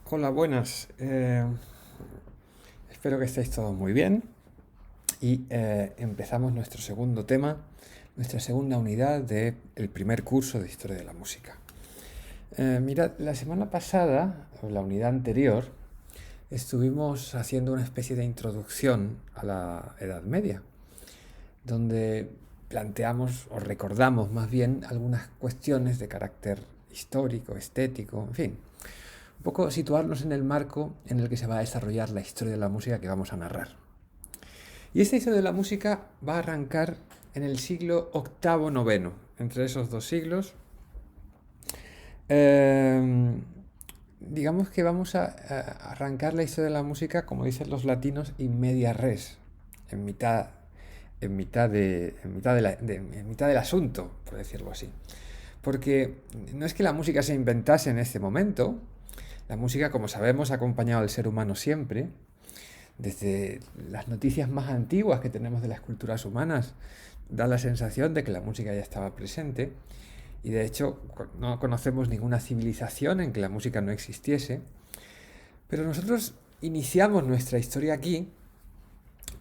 Hola, buenas. Espero que estéis todos muy bien y empezamos nuestro segundo tema, nuestra segunda unidad del primer curso de Historia de la Música. Mirad, la semana pasada, o la unidad anterior, estuvimos haciendo una especie de introducción a la Edad Media, donde planteamos o recordamos más bien algunas cuestiones de carácter histórico, estético, en fin, un poco situarnos en el marco en el que se va a desarrollar la historia de la música que vamos a narrar. Y esta historia de la música va a arrancar en el siglo octavo noveno, entre esos dos siglos. Eh, digamos que vamos a arrancar la historia de la música, como dicen los latinos, in media res, en mitad, en mitad del asunto, por decirlo así. Porque no es que la música se inventase en este momento. La música, como sabemos, ha acompañado al ser humano siempre. Desde las noticias más antiguas que tenemos de las culturas humanas, da la sensación de que la música ya estaba presente. Y de hecho, no conocemos ninguna civilización en que la música no existiese. Pero nosotros iniciamos nuestra historia aquí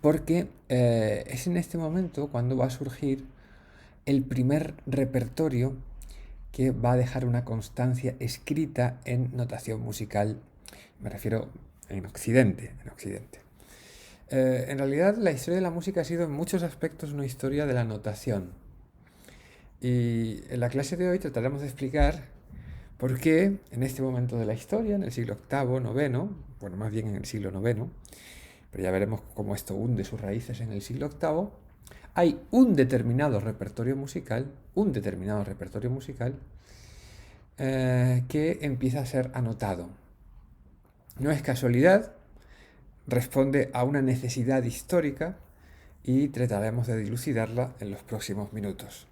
porque es en este momento cuando va a surgir el primer repertorio que va a dejar una constancia escrita en notación musical, me refiero en Occidente. En realidad la historia de la música ha sido en muchos aspectos una historia de la notación. Y en la clase de hoy trataremos de explicar por qué en este momento de la historia, en el siglo octavo, noveno, bueno, más bien en el siglo noveno, pero ya veremos cómo esto hunde sus raíces en el siglo octavo, hay un determinado repertorio musical que empieza a ser anotado. No es casualidad, responde a una necesidad histórica y trataremos de dilucidarla en los próximos minutos.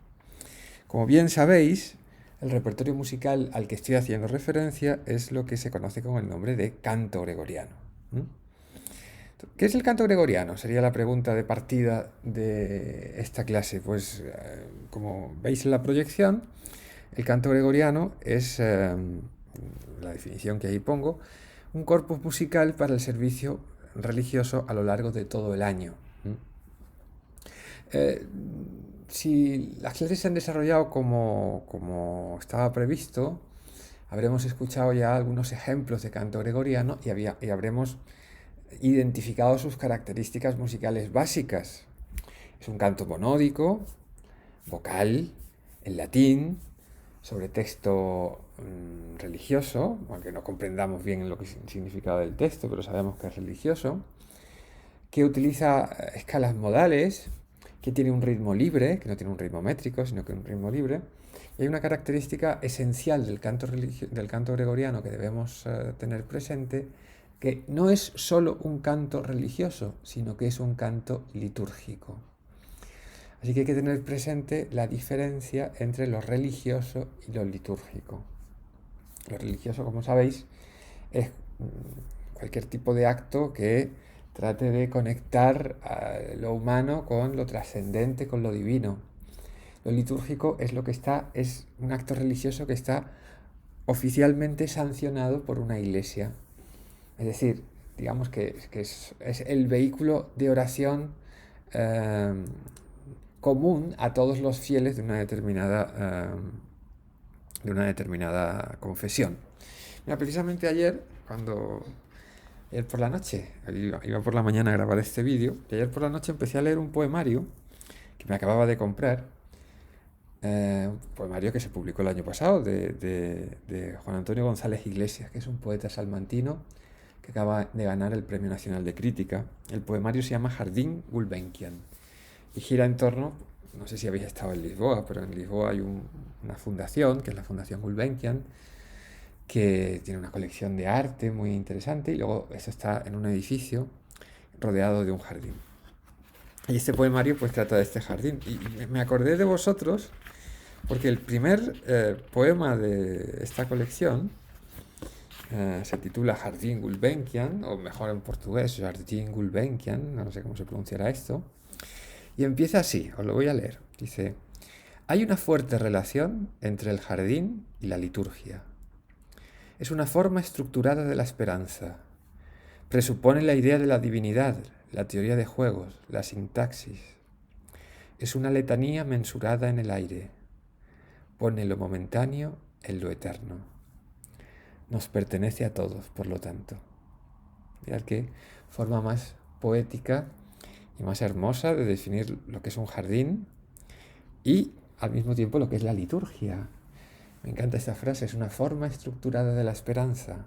Como bien sabéis, el repertorio musical al que estoy haciendo referencia es lo que se conoce con el nombre de canto gregoriano. ¿Mm? ¿Qué es el canto gregoriano? Sería la pregunta de partida de esta clase. Pues como veis en la proyección, el canto gregoriano es, la definición que ahí pongo, un corpus musical para el servicio religioso a lo largo de todo el año. Eh, si las clases se han desarrollado como estaba previsto, habremos escuchado ya algunos ejemplos de canto gregoriano y habremos identificado sus características musicales básicas. Es un canto monódico, vocal, en latín, sobre texto religioso, aunque no comprendamos bien lo que es el significado del texto, pero sabemos que es religioso, que utiliza escalas modales, que tiene un ritmo libre, que no tiene un ritmo métrico, sino que un ritmo libre. Y hay una característica esencial del canto gregoriano que debemos tener presente, que no es solo un canto religioso, sino que es un canto litúrgico. Así que hay que tener presente la diferencia entre lo religioso y lo litúrgico. Lo religioso, como sabéis, es cualquier tipo de acto que trate de conectar lo humano con lo trascendente, con lo divino. Lo litúrgico es un acto religioso que está oficialmente sancionado por una iglesia. Es decir, digamos que es el vehículo de oración eh, común a todos los fieles de una determinada confesión. Mira, precisamente ayer por la noche, iba por la mañana a grabar este vídeo, y ayer por la noche empecé a leer un poemario que me acababa de comprar, un poemario que se publicó el año pasado de Juan Antonio González Iglesias, que es un poeta salmantino que acaba de ganar el Premio Nacional de Crítica. El poemario se llama Jardín Gulbenkian y gira en torno, no sé si habéis estado en Lisboa, pero en Lisboa hay una fundación, que es la Fundación Gulbenkian, que tiene una colección de arte muy interesante y luego eso está en un edificio rodeado de un jardín. Y este poemario pues trata de este jardín. Y me acordé de vosotros porque el primer poema de esta colección se titula Jardín Gulbenkian, o mejor en portugués, Jardín Gulbenkian, no sé cómo se pronunciará esto. Y empieza así, os lo voy a leer. Dice, hay una fuerte relación entre el jardín y la liturgia. Es una forma estructurada de la esperanza. Presupone la idea de la divinidad, la teoría de juegos, la sintaxis. Es una letanía mensurada en el aire. Pone lo momentáneo en lo eterno. Nos pertenece a todos, por lo tanto. Mirad qué forma más poética y más hermosa de definir lo que es un jardín y al mismo tiempo lo que es la liturgia. Me encanta esta frase, es una forma estructurada de la esperanza.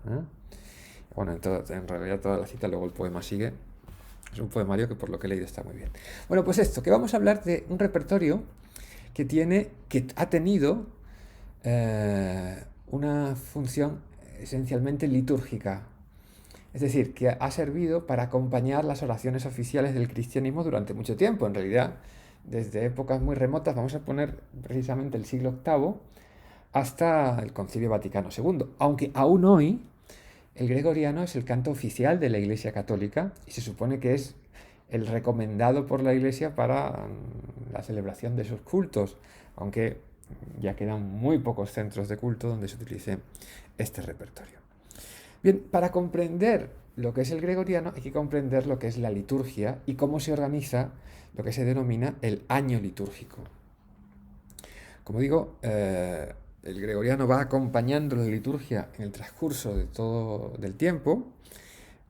Bueno, en realidad toda la cita, luego el poema sigue. Es un poemario que por lo que he leído está muy bien. Bueno, pues esto, que vamos a hablar de un repertorio que ha tenido una función esencialmente litúrgica. Es decir, que ha servido para acompañar las oraciones oficiales del cristianismo durante mucho tiempo. En realidad, desde épocas muy remotas, vamos a poner precisamente el siglo VIII hasta el Concilio Vaticano II. Aunque aún hoy el gregoriano es el canto oficial de la Iglesia Católica y se supone que es el recomendado por la Iglesia para la celebración de sus cultos, aunque ya quedan muy pocos centros de culto donde se utilice este repertorio. Bien, para comprender lo que es el gregoriano hay que comprender lo que es la liturgia y cómo se organiza lo que se denomina el año litúrgico. Como digo, el gregoriano va acompañando la liturgia en el transcurso de todo del tiempo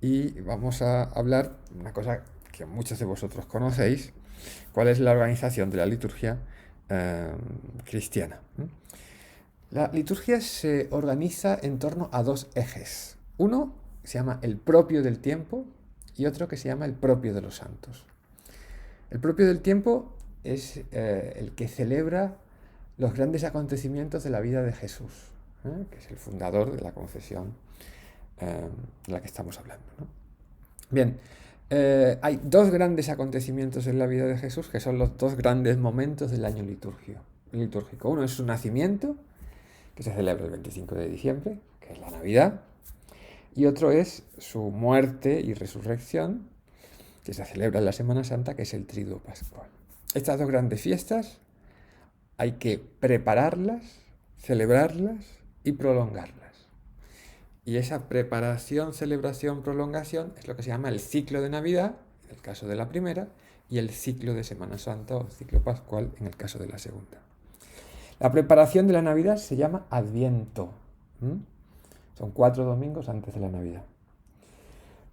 y vamos a hablar de una cosa que muchos de vosotros conocéis, cuál es la organización de la liturgia cristiana. La liturgia se organiza en torno a dos ejes. Uno se llama el propio del tiempo y otro que se llama el propio de los santos. El propio del tiempo es el que celebra los grandes acontecimientos de la vida de Jesús, que es el fundador de la confesión de la que estamos hablando, ¿no? Bien, hay dos grandes acontecimientos en la vida de Jesús que son los dos grandes momentos del año litúrgico. Uno es su nacimiento, que se celebra el 25 de diciembre, que es la Navidad, y otro es su muerte y resurrección, que se celebra en la Semana Santa, que es el Triduo Pascual. Estas dos grandes fiestas hay que prepararlas, celebrarlas y prolongarlas. Y esa preparación, celebración, prolongación es lo que se llama el ciclo de Navidad, en el caso de la primera, y el ciclo de Semana Santa o ciclo pascual en el caso de la segunda. La preparación de la Navidad se llama Adviento. Son 4 domingos antes de la Navidad.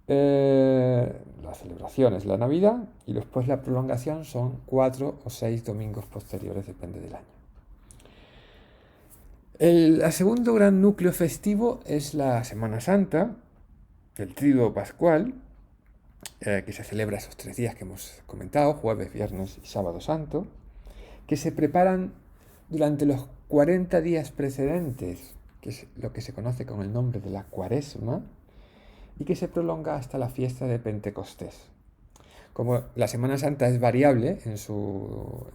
La celebración es la Navidad y después la prolongación son 4 o 6 domingos posteriores, depende del año. El segundo gran núcleo festivo es la Semana Santa, el Triduo Pascual, que se celebra esos 3 días que hemos comentado, jueves, viernes y sábado santo, que se preparan durante los 40 días precedentes, que es lo que se conoce con el nombre de la Cuaresma, y que se prolonga hasta la fiesta de Pentecostés. Como la Semana Santa es variable en su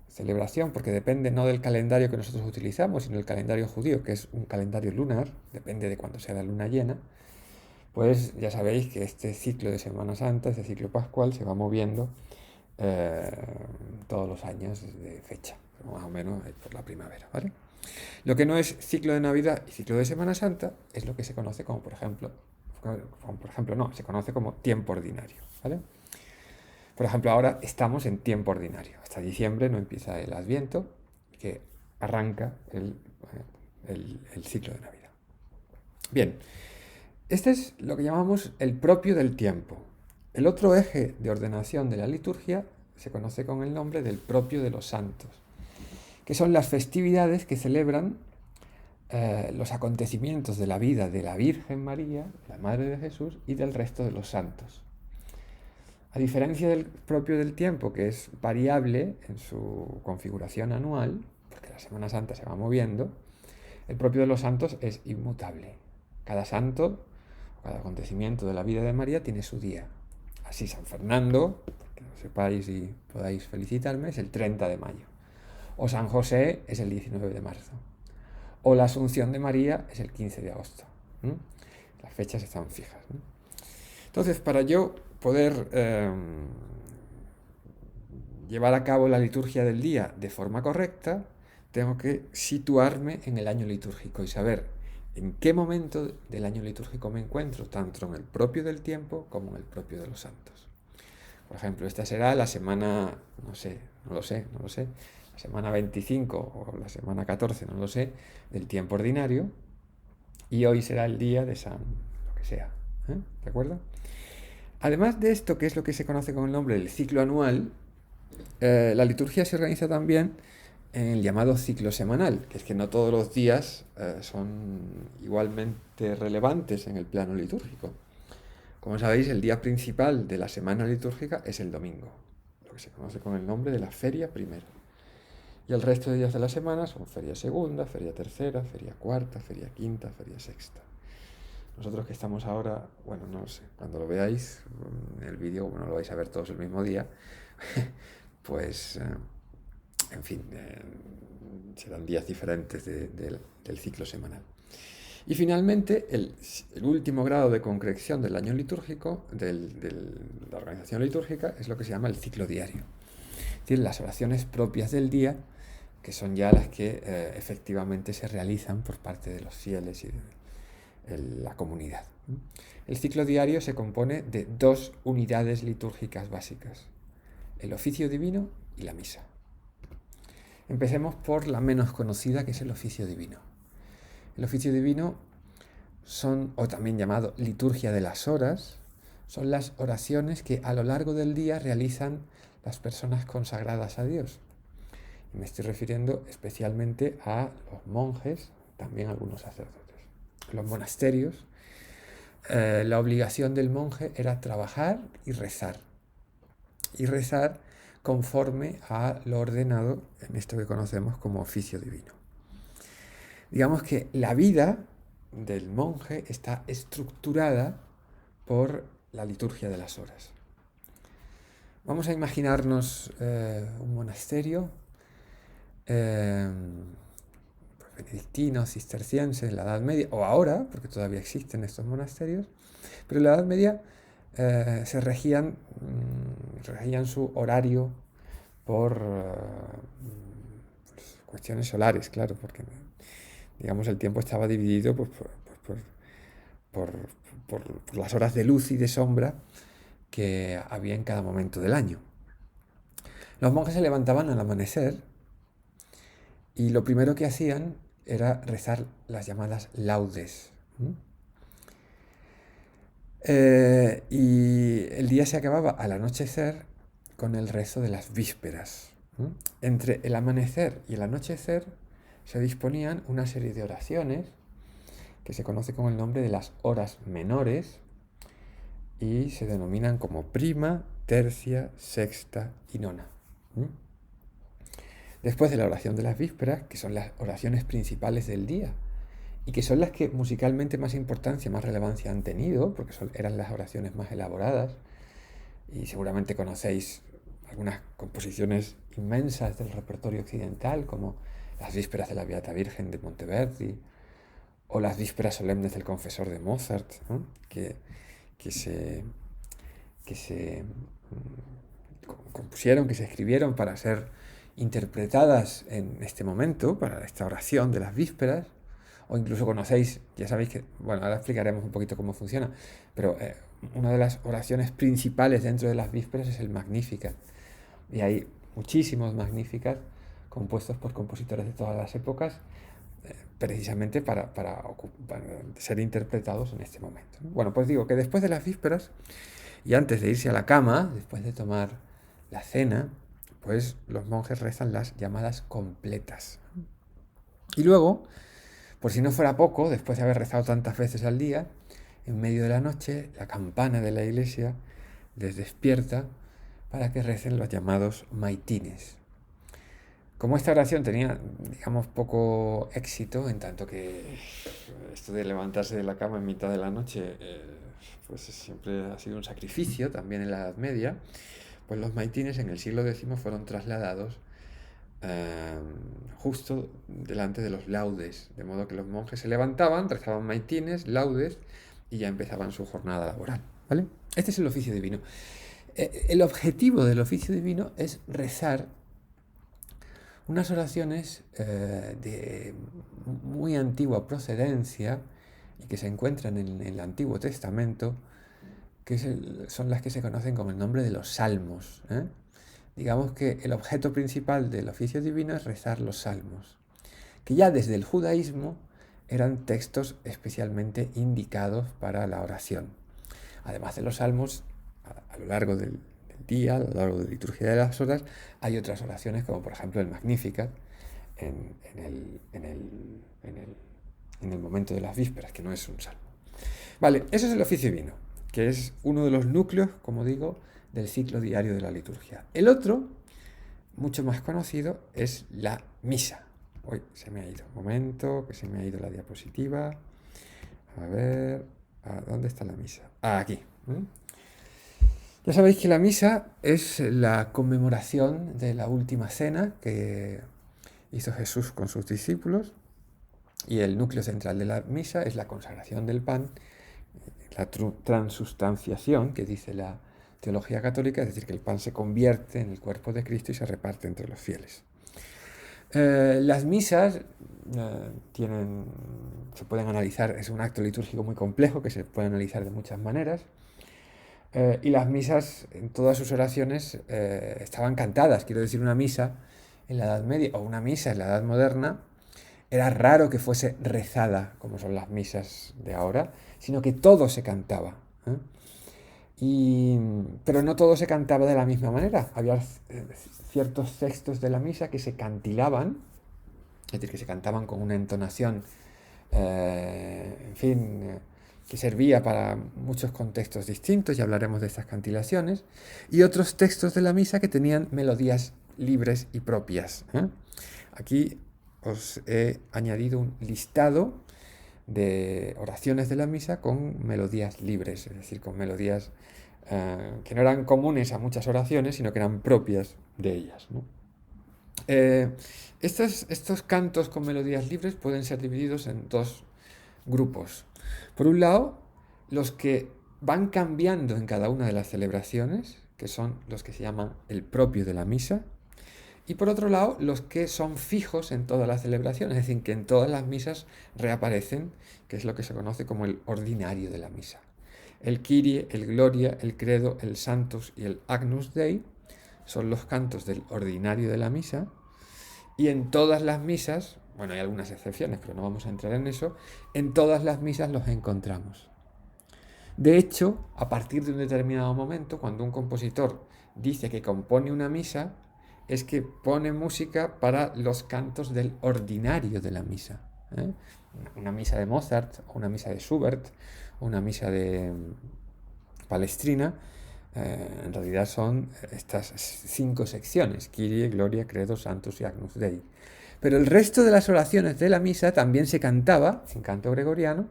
celebración, porque depende no del calendario que nosotros utilizamos, sino del calendario judío, que es un calendario lunar, depende de cuándo sea la luna llena, pues ya sabéis que este ciclo de Semana Santa, este ciclo pascual, se va moviendo todos los años de fecha, más o menos por la primavera, ¿vale? Lo que no es ciclo de Navidad y ciclo de Semana Santa es lo que se conoce como, se conoce como tiempo ordinario, ¿vale? Por ejemplo, ahora estamos en tiempo ordinario. Hasta diciembre no empieza el Adviento, que arranca el ciclo de Navidad. Bien, este es lo que llamamos el propio del tiempo. El otro eje de ordenación de la liturgia se conoce con el nombre del propio de los santos, que son las festividades que celebran los acontecimientos de la vida de la Virgen María, la Madre de Jesús, y del resto de los santos. A diferencia del propio del tiempo, que es variable en su configuración anual, porque la Semana Santa se va moviendo, el propio de los santos es inmutable. Cada santo, cada acontecimiento de la vida de María tiene su día. Así San Fernando, que lo sepáis y podáis felicitarme, es el 30 de mayo. O San José es el 19 de marzo. O la Asunción de María es el 15 de agosto. Las fechas están fijas. Entonces, para yo poder llevar a cabo la liturgia del día de forma correcta, tengo que situarme en el año litúrgico y saber en qué momento del año litúrgico me encuentro, tanto en el propio del tiempo como en el propio de los santos. Por ejemplo, esta será la semana, no lo sé, la semana 25 o la semana 14, no lo sé, del tiempo ordinario, y hoy será el día de San, lo que sea, ¿eh? ¿De acuerdo? Además de esto, que es lo que se conoce con el nombre del ciclo anual, la liturgia se organiza también en el llamado ciclo semanal, que es que no todos los días son igualmente relevantes en el plano litúrgico. Como sabéis, el día principal de la semana litúrgica es el domingo, lo que se conoce con el nombre de la feria primera. Y el resto de días de la semana son feria segunda, feria tercera, feria cuarta, feria quinta, feria sexta. Nosotros que estamos ahora, bueno, no sé, cuando lo veáis en el vídeo, bueno, lo vais a ver todos el mismo día, pues, en fin, serán días diferentes del ciclo semanal. Y finalmente, el último grado de concreción del año litúrgico, de la organización litúrgica, es lo que se llama el ciclo diario. Es decir, las oraciones propias del día, que son ya las que efectivamente se realizan por parte de los fieles y de la comunidad. El ciclo diario se compone de dos unidades litúrgicas básicas: el oficio divino y la misa. Empecemos por la menos conocida, que es el oficio divino. El oficio divino son, o también llamado liturgia de las horas, son las oraciones que a lo largo del día realizan las personas consagradas a Dios. Y me estoy refiriendo especialmente a los monjes, también a algunos sacerdotes. En los monasterios, la obligación del monje era trabajar y rezar conforme a lo ordenado en esto que conocemos como oficio divino. Digamos que la vida del monje está estructurada por la liturgia de las horas. Vamos a imaginarnos un monasterio benedictino, cisterciense, en la Edad Media, o ahora, porque todavía existen estos monasterios, pero en la Edad Media se regían su horario por cuestiones solares, claro, porque digamos el tiempo estaba dividido por, por las horas de luz y de sombra que había en cada momento del año. Los monjes se levantaban al amanecer y lo primero que hacían era rezar las llamadas laudes. Y el día se acababa al anochecer con el rezo de las vísperas. Entre el amanecer y el anochecer se disponían una serie de oraciones que se conoce con el nombre de las horas menores y se denominan como prima, tercia, sexta y nona. Después de la oración de las vísperas, que son las oraciones principales del día y que son las que musicalmente más importancia, más relevancia han tenido, porque eran las oraciones más elaboradas, y seguramente conocéis algunas composiciones inmensas del repertorio occidental, como las vísperas de la Beata Virgen de Monteverdi, o las vísperas solemnes del Confesor de Mozart, ¿no? que se compusieron, que se escribieron para ser interpretadas en este momento, para esta oración de las vísperas, o incluso conocéis, ya sabéis que, bueno, ahora explicaremos un poquito cómo funciona, pero una de las oraciones principales dentro de las vísperas es el Magnificat, y hay muchísimos Magnificat compuestos por compositores de todas las épocas, precisamente para ser interpretados en este momento. Bueno, pues digo que después de las vísperas y antes de irse a la cama, después de tomar la cena, pues los monjes rezan las llamadas completas. Y luego, por si no fuera poco, después de haber rezado tantas veces al día, en medio de la noche, la campana de la iglesia les despierta para que recen los llamados maitines. Como esta oración tenía, digamos, poco éxito, en tanto que esto de levantarse de la cama en mitad de la noche, pues siempre ha sido un sacrificio, también en la Edad Media, pues los maitines en el siglo X fueron trasladados justo delante de los laudes, de modo que los monjes se levantaban, rezaban maitines, laudes, y ya empezaban su jornada laboral, ¿vale? Este es el oficio divino. El objetivo del oficio divino es rezar unas oraciones de muy antigua procedencia y que se encuentran en el Antiguo Testamento, que son las que se conocen con el nombre de los salmos. Digamos que el objeto principal del oficio divino es rezar los salmos, que ya desde el judaísmo eran textos especialmente indicados para la oración. Además de los salmos, a lo largo del día, a lo largo de la liturgia de las horas, hay otras oraciones, como por ejemplo el Magnificat, en el momento de las vísperas, que no es un salmo. Vale, eso es el oficio divino, que es uno de los núcleos, como digo, del ciclo diario de la liturgia. El otro, mucho más conocido, es la misa. Uy, se me ha ido. Un momento, que se me ha ido la diapositiva. A ver, ¿dónde está la misa? Aquí. Ya sabéis que la misa es la conmemoración de la última cena que hizo Jesús con sus discípulos, y el núcleo central de la misa es la consagración del pan, la transustanciación, que dice la teología católica, es decir, que el pan se convierte en el cuerpo de Cristo y se reparte entre los fieles. Las misas se pueden analizar, es un acto litúrgico muy complejo que se puede analizar de muchas maneras. Y las misas, en todas sus oraciones, estaban cantadas. Quiero decir, una misa en la Edad Media o una misa en la Edad Moderna era raro que fuese rezada, como son las misas de ahora, sino que todo se cantaba. Pero no todo se cantaba de la misma manera. Había ciertos textos de la misa que se cantilaban, es decir, que se cantaban con una entonación, en fin, que servía para muchos contextos distintos, y hablaremos de estas cantilaciones, y otros textos de la misa que tenían melodías libres y propias. Aquí os he añadido un listado de oraciones de la misa con melodías libres, es decir, con melodías que no eran comunes a muchas oraciones, sino que eran propias de ellas, ¿no? Estos cantos con melodías libres pueden ser divididos en dos grupos. Por un lado, los que van cambiando en cada una de las celebraciones, que son los que se llaman el propio de la misa, y por otro lado, los que son fijos en todas las celebraciones, es decir, que en todas las misas reaparecen, que es lo que se conoce como el ordinario de la misa. El Kyrie, el Gloria, el Credo, el Sanctus y el Agnus Dei son los cantos del ordinario de la misa, y en todas las misas, bueno, hay algunas excepciones, pero no vamos a entrar en eso, en todas las misas los encontramos. De hecho, a partir de un determinado momento, cuando un compositor dice que compone una misa, es que pone música para los cantos del ordinario de la misa. Una misa de Mozart, o una misa de Schubert, o una misa de Palestrina, en realidad son estas 5 secciones: Kyrie, Gloria, Credo, Sanctus y Agnus Dei. Pero el resto de las oraciones de la misa también se cantaba en canto gregoriano,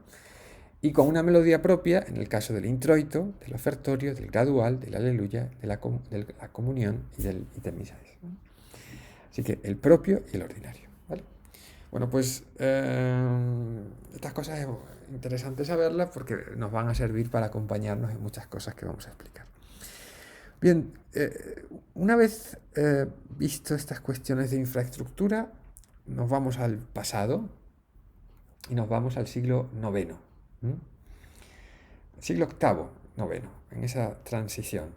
y con una melodía propia, en el caso del introito, del ofertorio, del gradual, del aleluya, de la comunión y del misae. Así que el propio y el ordinario, ¿vale? Bueno, pues estas cosas es interesante saberlas porque nos van a servir para acompañarnos en muchas cosas que vamos a explicar. Bien, una vez visto estas cuestiones de infraestructura, nos vamos al pasado y nos vamos al siglo IX. Siglo VIII, IX, en esa transición.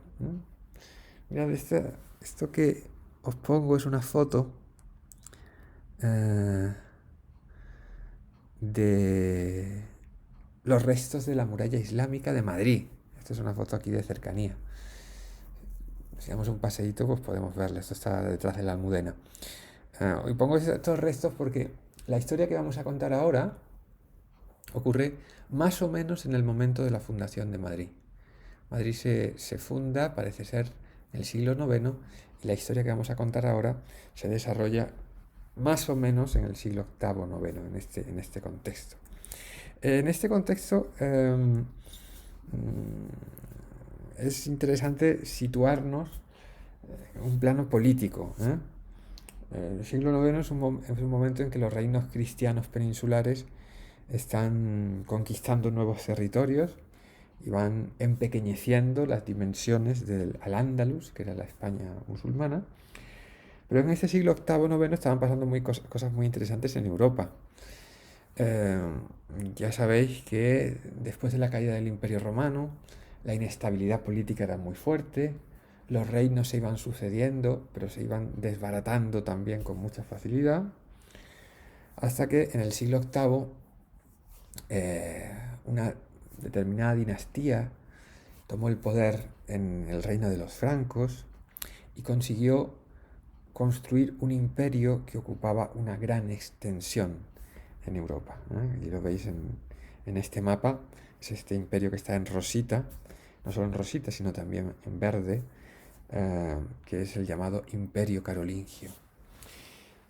Mirad, esto que os pongo es una foto de los restos de la muralla islámica de Madrid. Esta es una foto aquí de cercanía. Si damos un paseíto, pues podemos verla. Esto está detrás de la Almudena. Y pongo estos restos porque la historia que vamos a contar ahora ocurre más o menos en el momento de la fundación de Madrid. Madrid se funda, parece ser, en el siglo IX, y la historia que vamos a contar ahora se desarrolla más o menos en el siglo VIII, IX, en este contexto. En este contexto es interesante situarnos en un plano político. El siglo IX es un momento en que los reinos cristianos peninsulares están conquistando nuevos territorios y van empequeñeciendo las dimensiones del Al-Ándalus, que era la España musulmana. Pero en este siglo octavo, noveno estaban pasando cosas muy interesantes en Europa. Eh, ya sabéis que después de la caída del Imperio Romano, la inestabilidad política era muy fuerte, los reinos se iban sucediendo, pero se iban desbaratando también con mucha facilidad, hasta que en el siglo octavo una determinada dinastía tomó el poder en el reino de los francos y consiguió construir un imperio que ocupaba una gran extensión en Europa, ¿eh? Y lo veis en este mapa, es este imperio que está en rosita, no solo en rosita, sino también en verde, que es el llamado Imperio Carolingio.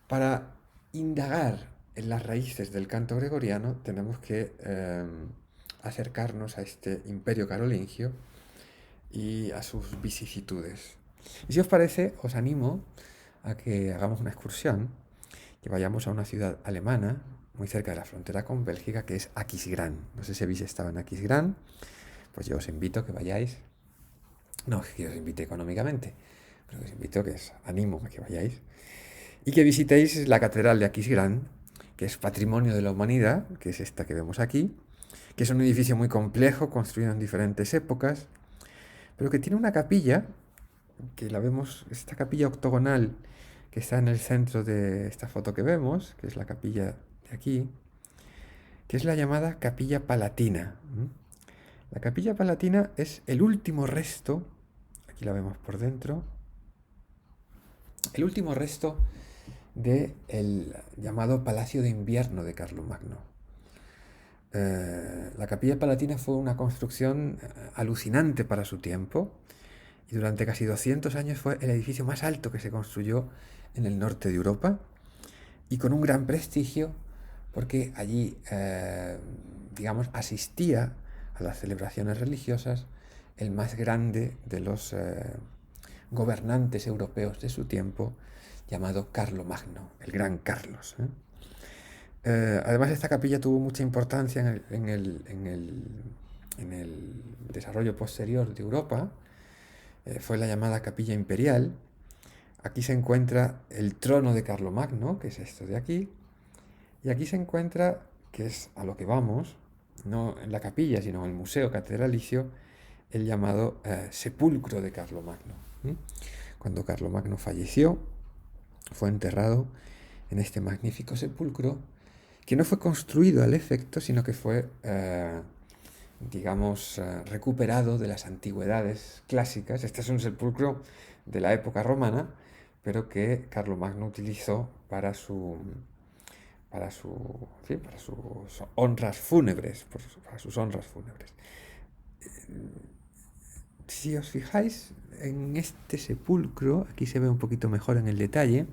Para indagar en las raíces del canto gregoriano tenemos que acercarnos a este Imperio Carolingio y a sus vicisitudes. Y si os parece, os animo a que hagamos una excursión, que vayamos a una ciudad alemana, muy cerca de la frontera con Bélgica, que es Aquisgrán. No sé si habéis estado en Aquisgrán, pues yo os invito a que vayáis. No es que os invite económicamente, pero os invito, que os animo a que vayáis y que visitéis la Catedral de Aquisgrán, que es Patrimonio de la Humanidad, que es esta que vemos aquí, que es un edificio muy complejo, construido en diferentes épocas, pero que tiene una capilla, que la vemos, esta capilla octogonal, que está en el centro de esta foto que vemos, que es la capilla de aquí, que es la llamada Capilla Palatina. La Capilla Palatina es el último resto, aquí la vemos por dentro, el último resto del llamado Palacio de Invierno de Carlomagno. La Capilla Palatina fue una construcción alucinante para su tiempo y durante casi 200 años fue el edificio más alto que se construyó en el norte de Europa y con un gran prestigio porque allí, digamos, asistía a las celebraciones religiosas el más grande de los gobernantes europeos de su tiempo, llamado Carlomagno, el gran Carlos. Además, esta capilla tuvo mucha importancia en el desarrollo posterior de Europa. Fue la llamada Capilla Imperial. Aquí se encuentra el trono de Carlomagno, que es esto de aquí. Y aquí se encuentra, que es a lo que vamos, no en la capilla, sino en el Museo Catedralicio, el llamado sepulcro de Carlomagno. Cuando Carlomagno falleció, fue enterrado en este magnífico sepulcro, que no fue construido al efecto, sino que fue, digamos, recuperado de las antigüedades clásicas. Este es un sepulcro de la época romana, pero que Carlomagno utilizó para sus honras fúnebres, para sus honras fúnebres. Si os fijáis en este sepulcro, aquí se ve un poquito mejor en el detalle,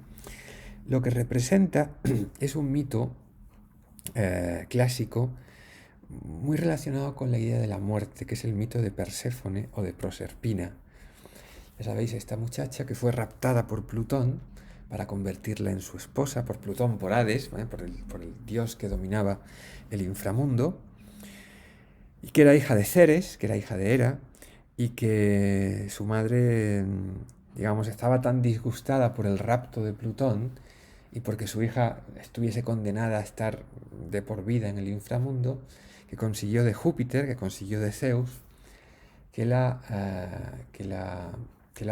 lo que representa es un mito clásico muy relacionado con la idea de la muerte, que es el mito de Perséfone o de Proserpina. Ya sabéis, esta muchacha que fue raptada por Plutón para convertirla en su esposa, por Plutón, por Hades, por el dios que dominaba el inframundo, y que era hija de Ceres, que era hija de Hera, y que su madre, digamos, estaba tan disgustada por el rapto de Plutón y porque su hija estuviese condenada a estar de por vida en el inframundo, que consiguió de Júpiter, que consiguió de Zeus, que la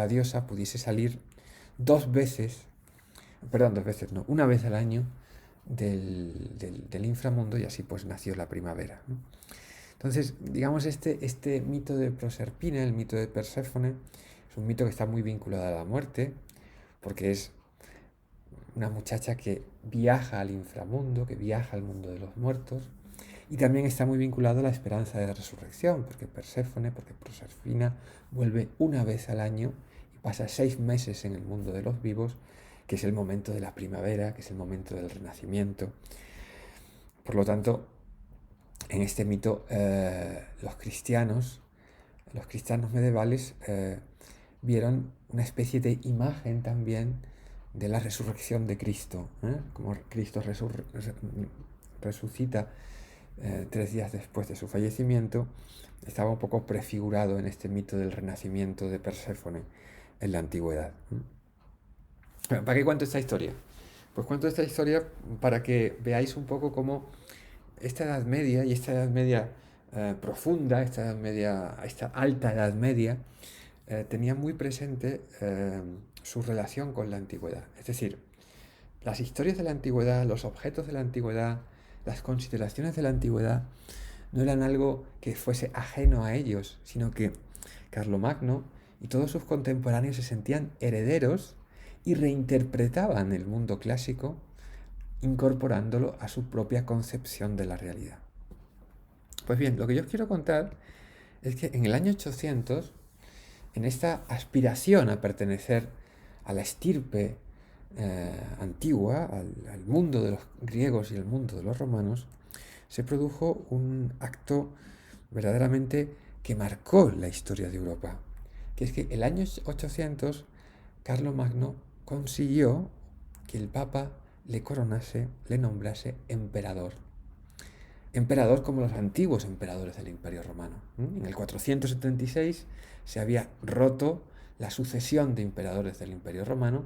diosa pudiese salir una vez al año del inframundo, y así pues nació la primavera, ¿no? Entonces, digamos, este mito de Proserpina, el mito de Perséfone, es un mito que está muy vinculado a la muerte, porque es una muchacha que viaja al inframundo, que viaja al mundo de los muertos, y también está muy vinculado a la esperanza de resurrección, porque Proserpina vuelve una vez al año y pasa 6 meses en el mundo de los vivos, que es el momento de la primavera, que es el momento del renacimiento. Por lo tanto, en este mito, los cristianos medievales vieron una especie de imagen también de la resurrección de Cristo, como Cristo resucita 3 días después de su fallecimiento. Estaba un poco prefigurado en este mito del renacimiento de Perséfone en la antigüedad. Bueno, ¿para qué cuento esta historia? Pues cuento esta historia para que veáis un poco cómo esta Edad Media y esta Edad Media profunda, esta Edad Media, esta alta Edad Media, tenía muy presente su relación con la antigüedad. Es decir, las historias de la antigüedad, los objetos de la antigüedad, las consideraciones de la antigüedad, no eran algo que fuese ajeno a ellos, sino que Carlomagno y todos sus contemporáneos se sentían herederos y reinterpretaban el mundo clásico incorporándolo a su propia concepción de la realidad. Pues bien, lo que yo os quiero contar es que en el año 800, en esta aspiración a pertenecer a la estirpe antigua, al mundo de los griegos y al mundo de los romanos, se produjo un acto verdaderamente que marcó la historia de Europa, que es que el año 800 Carlomagno consiguió que el Papa le coronase, le nombrase emperador. Emperador como los antiguos emperadores del Imperio Romano. En el 476 se había roto la sucesión de emperadores del Imperio Romano,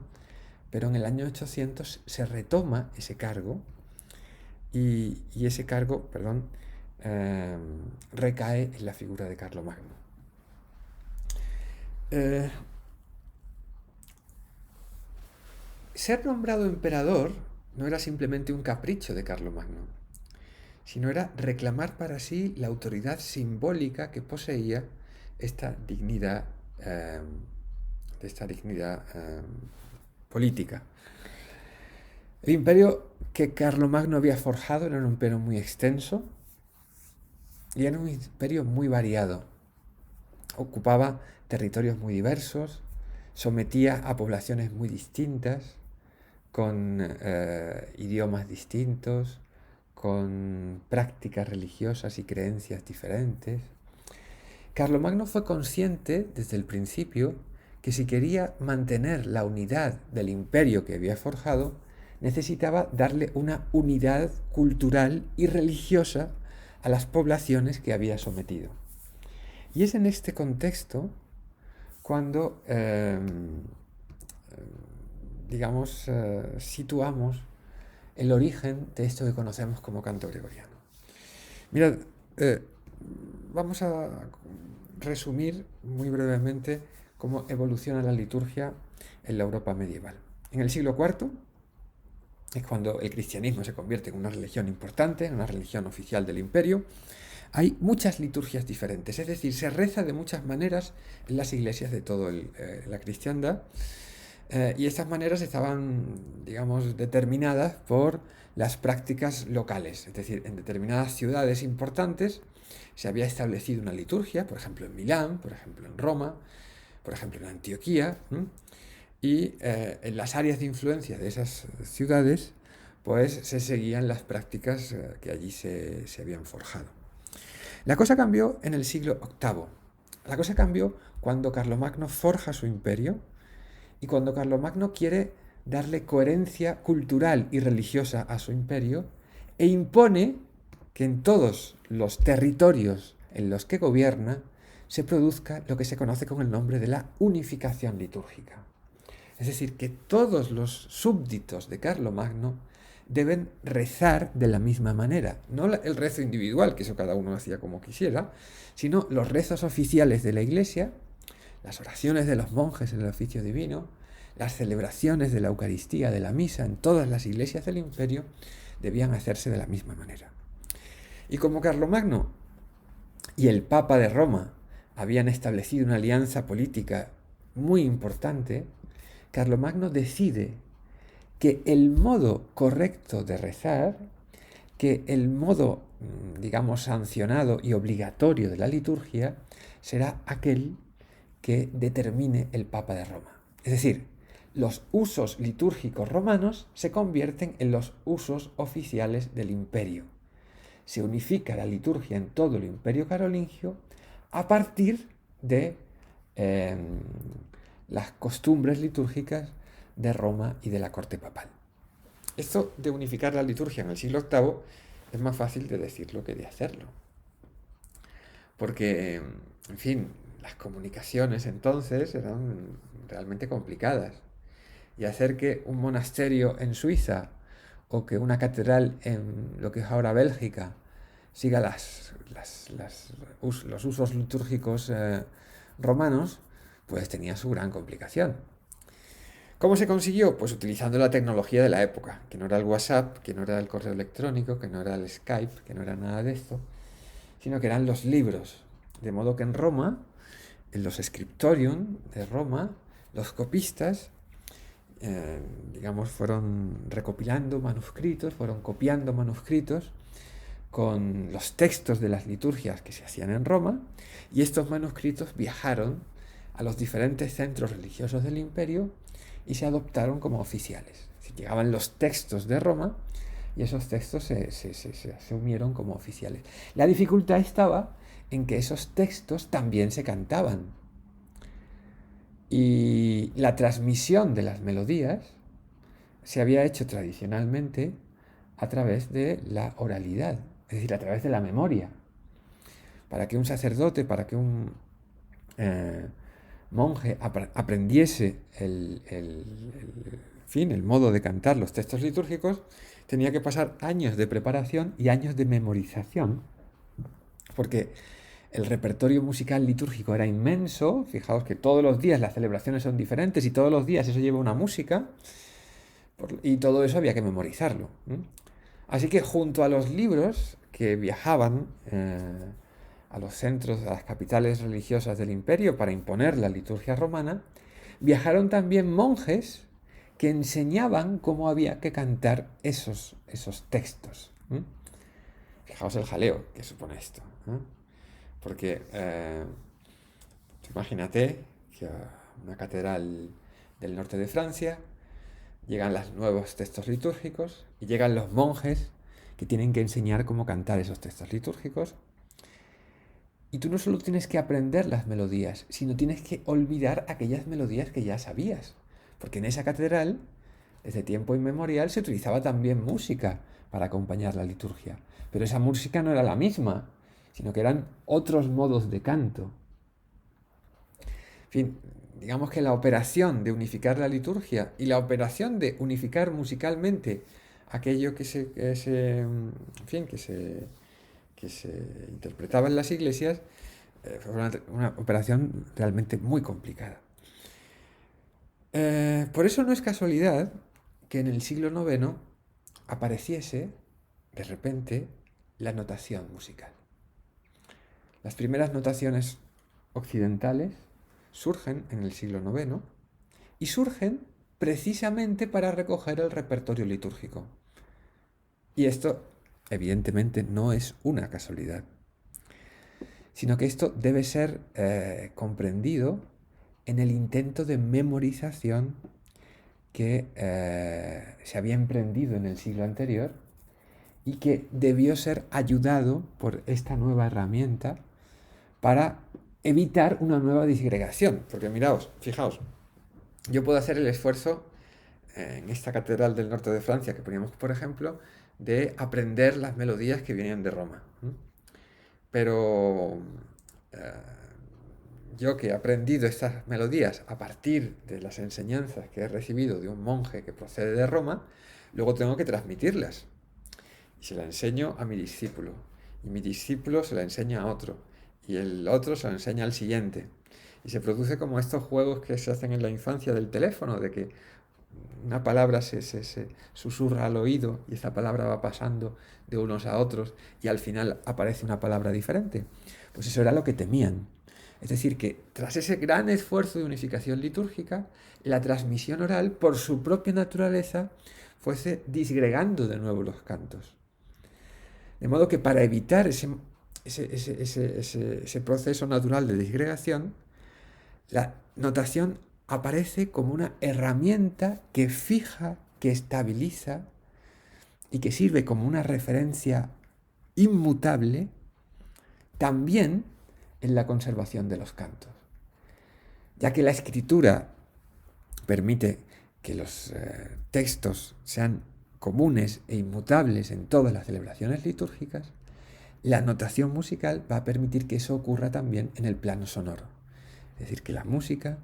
pero en el año 800 se retoma ese cargo y ese cargo, perdón, recae en la figura de Carlomagno. Ser nombrado emperador no era simplemente un capricho de Carlomagno, sino era reclamar para sí la autoridad simbólica que poseía esta dignidad, política. El imperio que Carlomagno había forjado era un imperio muy extenso y era un imperio muy variado. Ocupaba territorios muy diversos, sometía a poblaciones muy distintas, con idiomas distintos, con prácticas religiosas y creencias diferentes. Carlomagno fue consciente desde el principio que si quería mantener la unidad del imperio que había forjado, necesitaba darle una unidad cultural y religiosa a las poblaciones que había sometido. Y es en este contexto cuando, situamos el origen de esto que conocemos como canto gregoriano. Mirad, vamos a resumir muy brevemente cómo evoluciona la liturgia en la Europa medieval. En el siglo IV es cuando el cristianismo se convierte en una religión importante, en una religión oficial del imperio. Hay muchas liturgias diferentes, es decir, se reza de muchas maneras en las iglesias de toda la cristiandad. Y estas maneras estaban, digamos, determinadas por las prácticas locales. Es decir, en determinadas ciudades importantes se había establecido una liturgia, por ejemplo en Milán, por ejemplo en Roma, por ejemplo en Antioquía, y en las áreas de influencia de esas ciudades, pues se seguían las prácticas que allí se habían forjado. La cosa cambió en el siglo VIII. La cosa cambió cuando Carlomagno forja su imperio y cuando Carlomagno quiere darle coherencia cultural y religiosa a su imperio e impone que en todos los territorios en los que gobierna se produzca lo que se conoce con el nombre de la unificación litúrgica. Es decir, que todos los súbditos de Carlomagno deben rezar de la misma manera. No el rezo individual, que eso cada uno hacía como quisiera, sino los rezos oficiales de la Iglesia, las oraciones de los monjes en el oficio divino, las celebraciones de la Eucaristía, de la misa, en todas las iglesias del imperio, debían hacerse de la misma manera. Y como Carlomagno y el Papa de Roma habían establecido una alianza política muy importante, Carlomagno decide que el modo correcto de rezar, que el modo, digamos, sancionado y obligatorio de la liturgia, será aquel que determine el Papa de Roma. Es decir, los usos litúrgicos romanos se convierten en los usos oficiales del imperio. Se unifica la liturgia en todo el imperio carolingio a partir de las costumbres litúrgicas de Roma y de la corte papal. Esto de unificar la liturgia en el siglo VIII es más fácil de decirlo que de hacerlo. Porque, en fin, las comunicaciones entonces eran realmente complicadas. y hacer que un monasterio en Suiza o que una catedral en lo que es ahora Bélgica siga los usos litúrgicos romanos, pues tenía su gran complicación. ¿Cómo se consiguió? Pues utilizando la tecnología de la época, que no era el WhatsApp, que no era el correo electrónico, que no era el Skype, que no era nada de esto, sino que eran los libros. De modo que en Roma, en los scriptorium de Roma, los copistas, digamos, fueron recopilando manuscritos, fueron copiando manuscritos con los textos de las liturgias que se hacían en Roma, y estos manuscritos viajaron a los diferentes centros religiosos del imperio y se adoptaron como oficiales. Llegaban los textos de Roma y esos textos se asumieron como oficiales. La dificultad estaba en que esos textos también se cantaban. Y la transmisión de las melodías se había hecho tradicionalmente a través de la oralidad, es decir, a través de la memoria. Para que un sacerdote, para que un monje aprendiese el modo de cantar los textos litúrgicos, tenía que pasar años de preparación y años de memorización, porque el repertorio musical litúrgico era inmenso. Fijaos que todos los días las celebraciones son diferentes y todos los días eso lleva una música, y todo eso había que memorizarlo. Así que junto a los libros que viajaban a los centros, a las capitales religiosas del imperio para imponer la liturgia romana, viajaron también monjes que enseñaban cómo había que cantar esos textos. Fijaos el jaleo que supone esto. Porque imagínate que a una catedral del norte de Francia llegan los nuevos textos litúrgicos y llegan los monjes que tienen que enseñar cómo cantar esos textos litúrgicos. Y tú no solo tienes que aprender las melodías, sino tienes que olvidar aquellas melodías que ya sabías. Porque en esa catedral, desde tiempo inmemorial, se utilizaba también música para acompañar la liturgia. Pero esa música no era la misma, sino que eran otros modos de canto. En fin, digamos que la operación de unificar la liturgia y la operación de unificar musicalmente aquello que se interpretaba en las iglesias, fue una operación realmente muy complicada. Por eso no es casualidad que en el siglo IX apareciese de repente la notación musical. Las primeras notaciones occidentales surgen en el siglo IX y surgen precisamente para recoger el repertorio litúrgico. Y esto, evidentemente, no es una casualidad, sino que esto debe ser comprendido en el intento de memorización que se había emprendido en el siglo anterior y que debió ser ayudado por esta nueva herramienta para evitar una nueva disgregación. Porque fijaos, yo puedo hacer el esfuerzo en esta catedral del norte de Francia que poníamos, por ejemplo, de aprender las melodías que vienen de Roma. Pero yo que he aprendido estas melodías a partir de las enseñanzas que he recibido de un monje que procede de Roma, luego tengo que transmitirlas. Y se la enseño a mi discípulo. Y mi discípulo se la enseña a otro. Y el otro se la enseña al siguiente. Y se produce como estos juegos que se hacen en la infancia del teléfono, de que una palabra se susurra al oído y esa palabra va pasando de unos a otros y al final aparece una palabra diferente. Pues eso era lo que temían. Es decir, que tras ese gran esfuerzo de unificación litúrgica, la transmisión oral, por su propia naturaleza, fuese disgregando de nuevo los cantos. De modo que para evitar ese proceso natural de disgregación, la notación aparece como una herramienta que fija, que estabiliza y que sirve como una referencia inmutable también en la conservación de los cantos. Ya que la escritura permite que los textos sean comunes e inmutables en todas las celebraciones litúrgicas, la notación musical va a permitir que eso ocurra también en el plano sonoro. Es decir, que la música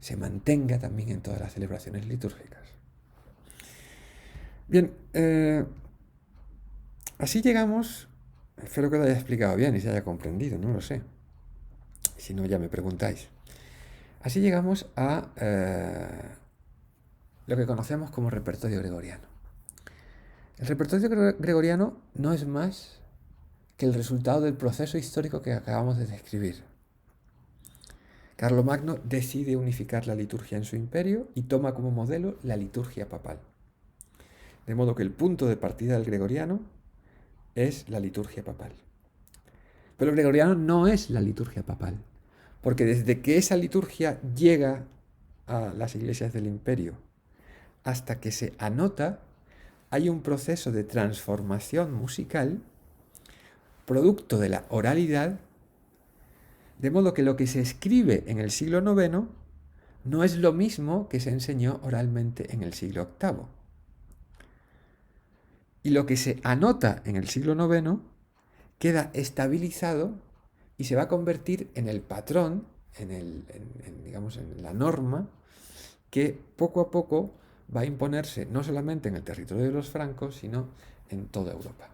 se mantenga también en todas las celebraciones litúrgicas. Bien, así llegamos, espero que lo haya explicado bien y se haya comprendido, no lo sé. Si no, ya me preguntáis. Así llegamos a lo que conocemos como repertorio gregoriano. El repertorio gregoriano no es más que el resultado del proceso histórico que acabamos de describir. Carlomagno decide unificar la liturgia en su imperio y toma como modelo la liturgia papal. De modo que el punto de partida del gregoriano es la liturgia papal. Pero el gregoriano no es la liturgia papal, porque desde que esa liturgia llega a las iglesias del imperio hasta que se anota, hay un proceso de transformación musical producto de la oralidad, de modo que lo que se escribe en el siglo IX no es lo mismo que se enseñó oralmente en el siglo VIII. Y lo que se anota en el siglo IX queda estabilizado y se va a convertir en el patrón, digamos, en la norma, que poco a poco va a imponerse no solamente en el territorio de los francos, sino en toda Europa.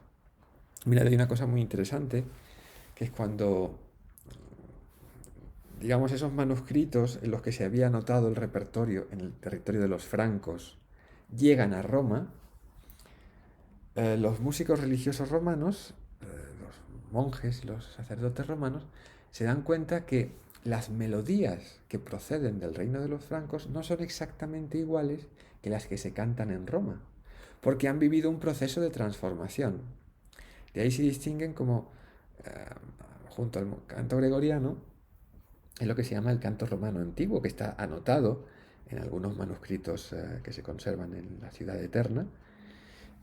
Mirad, hay una cosa muy interesante, que es cuando, digamos, esos manuscritos en los que se había anotado el repertorio en el territorio de los francos llegan a Roma, los músicos religiosos romanos, los monjes y los sacerdotes romanos, se dan cuenta que las melodías que proceden del reino de los francos no son exactamente iguales que las que se cantan en Roma, porque han vivido un proceso de transformación. De ahí se distinguen como, junto al canto gregoriano, es lo que se llama el canto romano antiguo, que está anotado en algunos manuscritos que se conservan en la ciudad eterna,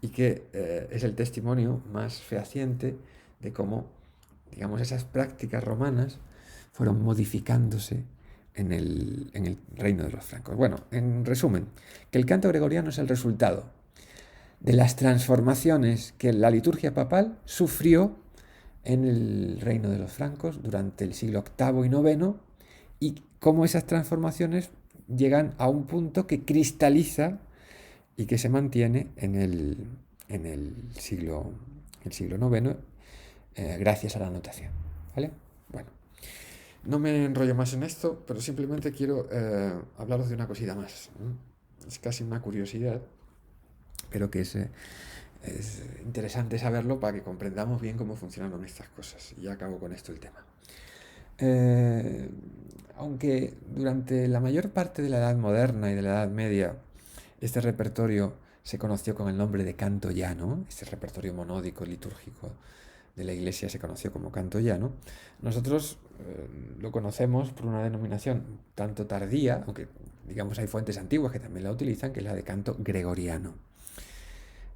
y que es el testimonio más fehaciente de cómo, digamos, esas prácticas romanas fueron modificándose en el reino de los francos. Bueno, en resumen, que el canto gregoriano es el resultado de las transformaciones que la liturgia papal sufrió en el reino de los francos durante el siglo VIII y IX, y cómo esas transformaciones llegan a un punto que cristaliza y que se mantiene en el siglo IX, gracias a la notación. ¿Vale? Bueno, no me enrollo más en esto, pero simplemente quiero hablaros de una cosita más. Es casi una curiosidad, pero que es interesante saberlo para que comprendamos bien cómo funcionan estas cosas. Y ya acabo con esto el tema. Aunque durante la mayor parte de la Edad Moderna y de la Edad Media este repertorio se conoció con el nombre de canto llano, este repertorio monódico litúrgico de la Iglesia se conoció como canto llano, nosotros lo conocemos por una denominación tanto tardía, aunque digamos hay fuentes antiguas que también la utilizan, que es la de canto gregoriano.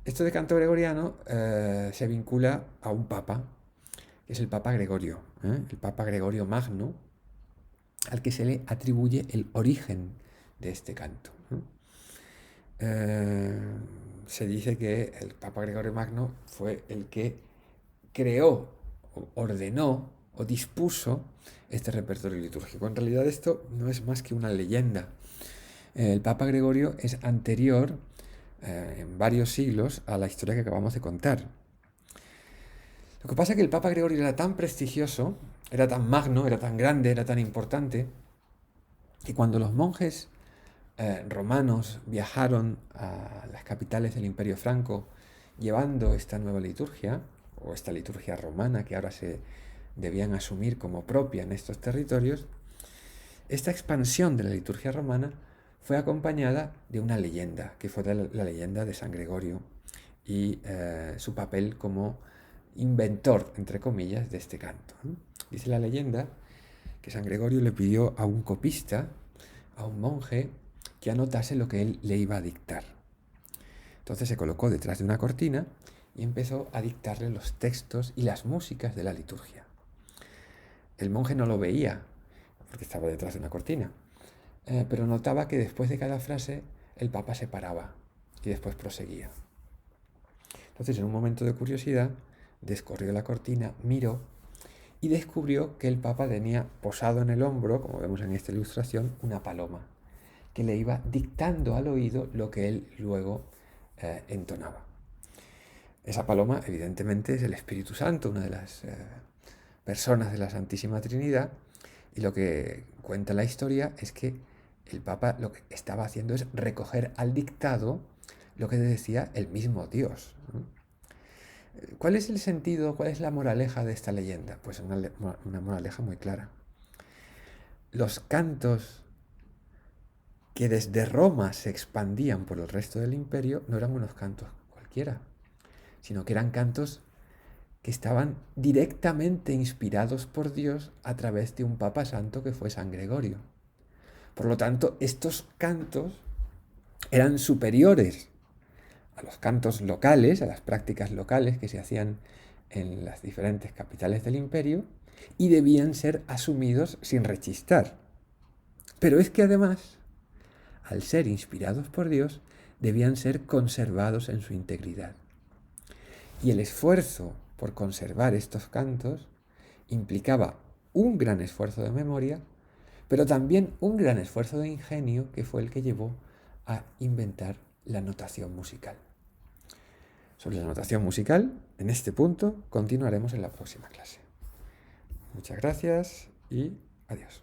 Esto de canto gregoriano se vincula a un papa, que es el Papa Gregorio, el Papa Gregorio Magno, al que se le atribuye el origen de este canto. Se dice que el Papa Gregorio Magno fue el que creó, ordenó o dispuso este repertorio litúrgico. En realidad esto no es más que una leyenda. El Papa Gregorio es anterior en varios siglos a la historia que acabamos de contar. Lo que pasa es que el Papa Gregorio era tan prestigioso, era tan magno, era tan grande, era tan importante, que cuando los monjes romanos viajaron a las capitales del Imperio Franco llevando esta nueva liturgia, o esta liturgia romana que ahora se debían asumir como propia en estos territorios, esta expansión de la liturgia romana fue acompañada de una leyenda, que fue la leyenda de San Gregorio y su papel como inventor, entre comillas, de este canto. Dice la leyenda que San Gregorio le pidió a un copista, a un monje, que anotase lo que él le iba a dictar. Entonces se colocó detrás de una cortina y empezó a dictarle los textos y las músicas de la liturgia. El monje no lo veía, porque estaba detrás de una cortina, pero notaba que después de cada frase el Papa se paraba y después proseguía. Entonces, en un momento de curiosidad, descorrió la cortina, miró y descubrió que el Papa tenía posado en el hombro, como vemos en esta ilustración, una paloma. que le iba dictando al oído lo que él luego entonaba. Esa paloma, evidentemente, es el Espíritu Santo, una de las personas de la Santísima Trinidad, y lo que cuenta la historia es que el Papa lo que estaba haciendo es recoger al dictado lo que decía el mismo Dios, ¿no? ¿Cuál es el sentido, cuál es la moraleja de esta leyenda? Pues una moraleja muy clara. Los cantos que desde Roma se expandían por el resto del imperio no eran unos cantos cualquiera, sino que eran cantos que estaban directamente inspirados por Dios a través de un Papa Santo que fue San Gregorio. Por lo tanto, estos cantos eran superiores a los cantos locales, a las prácticas locales que se hacían en las diferentes capitales del imperio, y debían ser asumidos sin rechistar. Pero es que además, al ser inspirados por Dios, debían ser conservados en su integridad. Y el esfuerzo por conservar estos cantos implicaba un gran esfuerzo de memoria, pero también un gran esfuerzo de ingenio que fue el que llevó a inventar la notación musical. Sobre la notación musical, en este punto, continuaremos en la próxima clase. Muchas gracias y adiós.